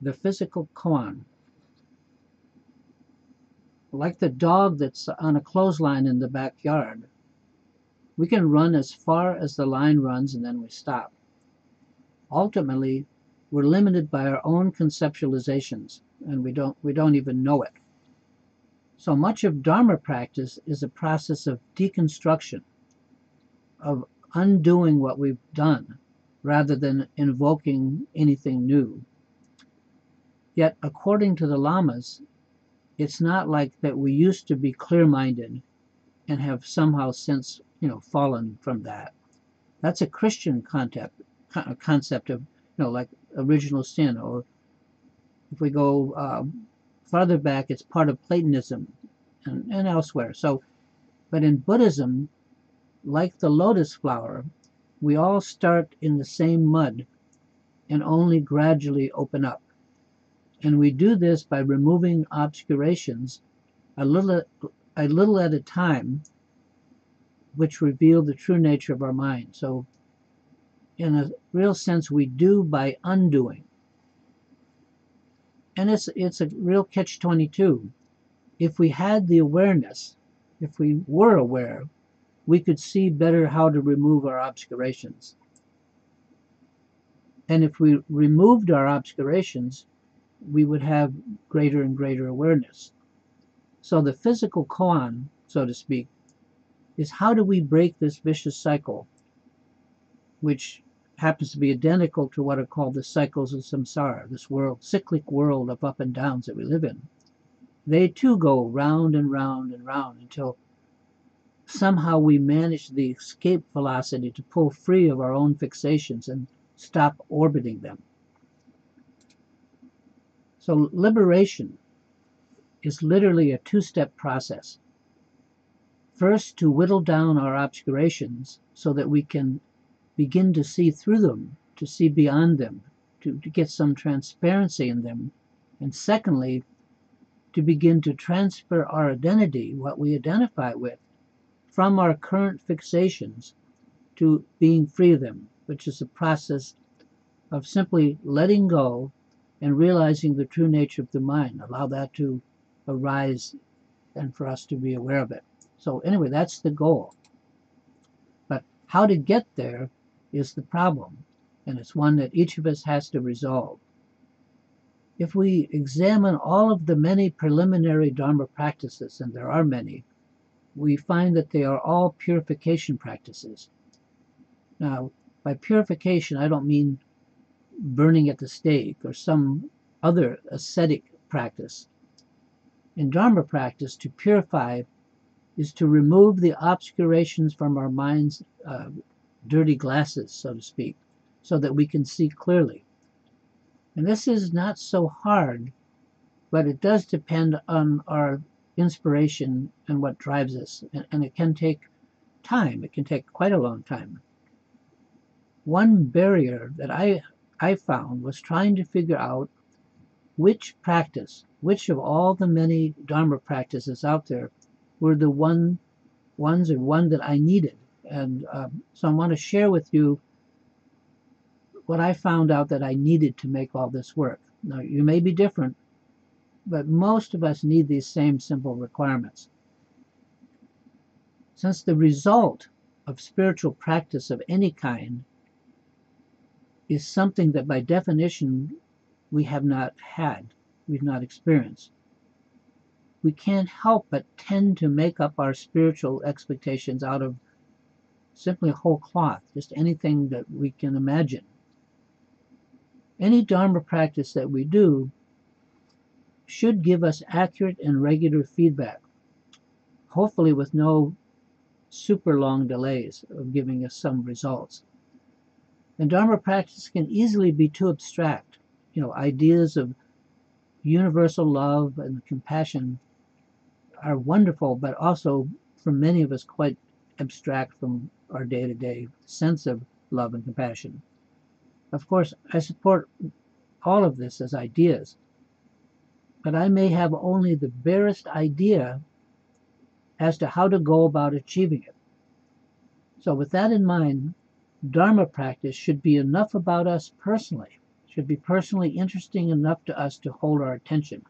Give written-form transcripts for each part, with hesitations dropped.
the physical koan. Like the dog that's on a clothesline in the backyard, we can run as far as the line runs and then we stop. Ultimately, we're limited by our own conceptualizations, and we don't even know it. So much of Dharma practice is a process of deconstruction, of undoing what we've done, rather than invoking anything new. Yet, according to the lamas, it's not like that we used to be clear-minded and have somehow since, fallen from that. That's a Christian concept of, like original sin, or if we go farther back, it's part of Platonism and elsewhere. So, but in Buddhism, like the lotus flower, we all start in the same mud and only gradually open up. And we do this by removing obscurations a little at a time, which reveal the true nature of our mind. So in a real sense, we do by undoing. And it's a real catch-22. If we had the awareness, if we were aware, we could see better how to remove our obscurations. And if we removed our obscurations, we would have greater and greater awareness. So the physical koan, so to speak, is how do we break this vicious cycle, which happens to be identical to what are called the cycles of samsara, this cyclic world of up and downs that we live in. They too go round and round and round until somehow we manage the escape velocity to pull free of our own fixations and stop orbiting them. So liberation is literally a two-step process. First, to whittle down our obscurations so that we can begin to see through them, to see beyond them, to get some transparency in them. And secondly, to begin to transfer our identity, what we identify with, from our current fixations to being free of them, which is a process of simply letting go and realizing the true nature of the mind. Allow that to arise and for us to be aware of it. So anyway, that's the goal. But how to get there is the problem, and it's one that each of us has to resolve. If we examine all of the many preliminary Dharma practices, and there are many, we find that they are all purification practices. Now, by purification, I don't mean burning at the stake or some other ascetic practice. In Dharma practice, to purify is to remove the obscurations from our mind's dirty glasses, so to speak, so that we can see clearly. And this is not so hard, but it does depend on our inspiration and what drives us. And it can take time. It can take quite a long time. One barrier that I found was trying to figure out which of all the many Dharma practices out there were the one that I needed. And so I want to share with you what I found out that I needed to make all this work. Now, you may be different, but most of us need these same simple requirements. Since the result of spiritual practice of any kind is something that by definition we have not had, we've not experienced, we can't help but tend to make up our spiritual expectations out of simply whole cloth, just anything that we can imagine. Any Dharma practice that we do should give us accurate and regular feedback, hopefully with no super long delays of giving us some results. And Dharma practice can easily be too abstract. Ideas of universal love and compassion are wonderful, but also for many of us quite abstract from our day-to-day sense of love and compassion. Of course, I support all of this as ideas, but I may have only the barest idea as to how to go about achieving it. So with that in mind, Dharma practice should be enough about us personally, should be personally interesting enough to us to hold our attention.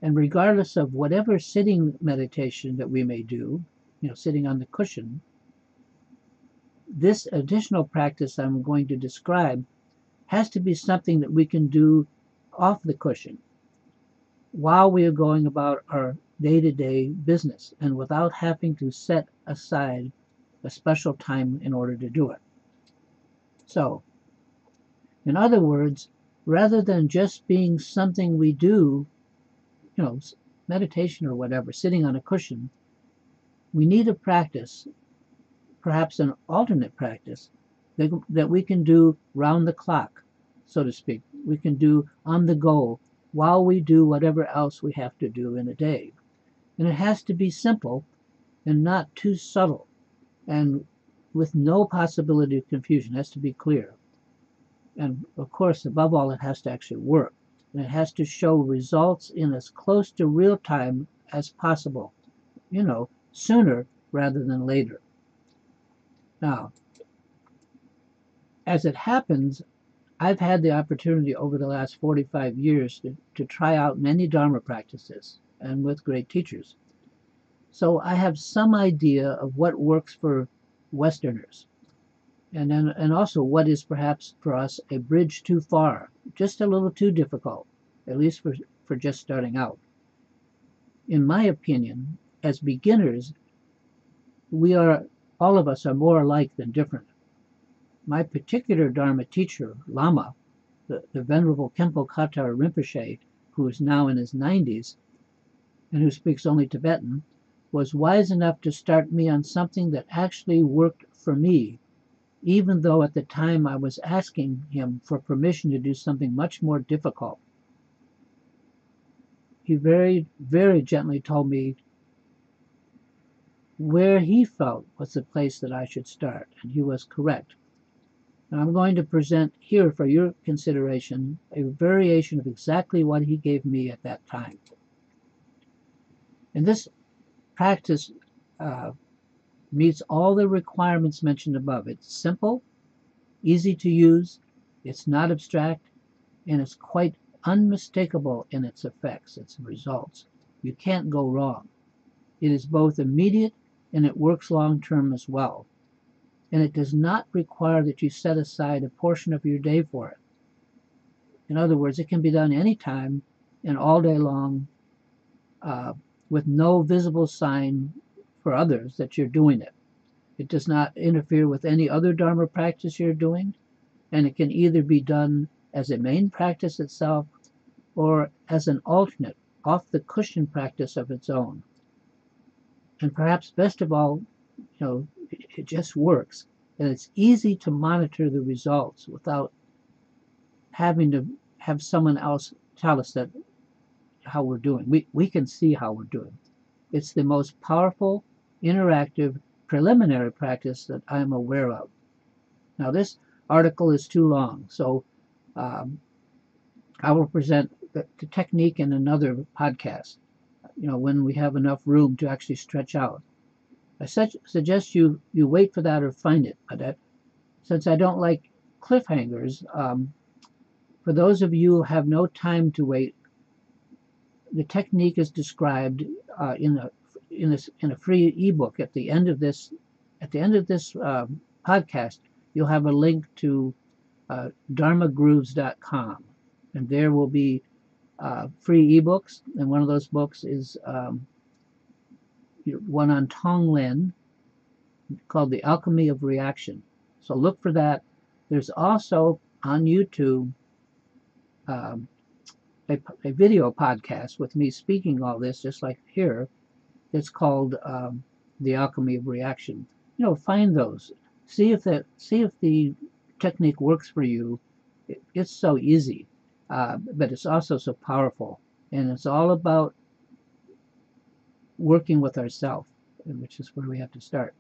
And regardless of whatever sitting meditation that we may do, sitting on the cushion, this additional practice I'm going to describe has to be something that we can do off the cushion while we are going about our day-to-day business and without having to set aside a special time in order to do it. So, in other words, rather than just being something we do, meditation or whatever, sitting on a cushion, we need a practice, perhaps an alternate practice, that we can do round the clock, so to speak. We can do on the go while we do whatever else we have to do in a day. And it has to be simple and not too subtle, and with no possibility of confusion. It has to be clear. And of course, above all, it has to actually work. And it has to show results in as close to real time as possible, sooner rather than later. Now, as it happens, I've had the opportunity over the last 45 years to try out many Dharma practices, and with great teachers. So I have some idea of what works for Westerners, and also what is perhaps for us a bridge too far, just a little too difficult, at least for just starting out. In my opinion, as beginners, all of us are more alike than different. My particular Dharma teacher, Lama, the Venerable Khenpo Katar Rinpoche, who is now in his 90s and who speaks only Tibetan, was wise enough to start me on something that actually worked for me, even though at the time I was asking him for permission to do something much more difficult. He very, very gently told me where he felt was the place that I should start, and he was correct. And I'm going to present here for your consideration a variation of exactly what he gave me at that time. And this practice meets all the requirements mentioned above. It's simple, easy to use, it's not abstract, and it's quite unmistakable in its effects, its results. You can't go wrong. It is both immediate and it works long-term as well. And it does not require that you set aside a portion of your day for it. In other words, it can be done anytime and all day long with no visible sign for others that you're doing it. It does not interfere with any other Dharma practice you're doing, and it can either be done as a main practice itself or as an alternate, off-the-cushion practice of its own. And perhaps best of all, it just works, and it's easy to monitor the results without having to have someone else tell us that how we're doing. We can see how we're doing. It's the most powerful, interactive, preliminary practice that I'm aware of. Now, this article is too long, so I will present the technique in another podcast, when we have enough room to actually stretch out. I suggest you wait for that or find it. But since I don't like cliffhangers, for those of you who have no time to wait, the technique is described in a free ebook at the end of this. At the end of this podcast, you'll have a link to dharmagrooves.com, and there will be free ebooks, and one of those books is one on Tonglen called The Alchemy of Reaction. So look for that. There's also on YouTube a video podcast with me speaking all this, just like here. It's called The Alchemy of Reaction. Find those. See if the technique works for you. It's so easy, but it's also so powerful, and it's all about working with ourselves, which is where we have to start.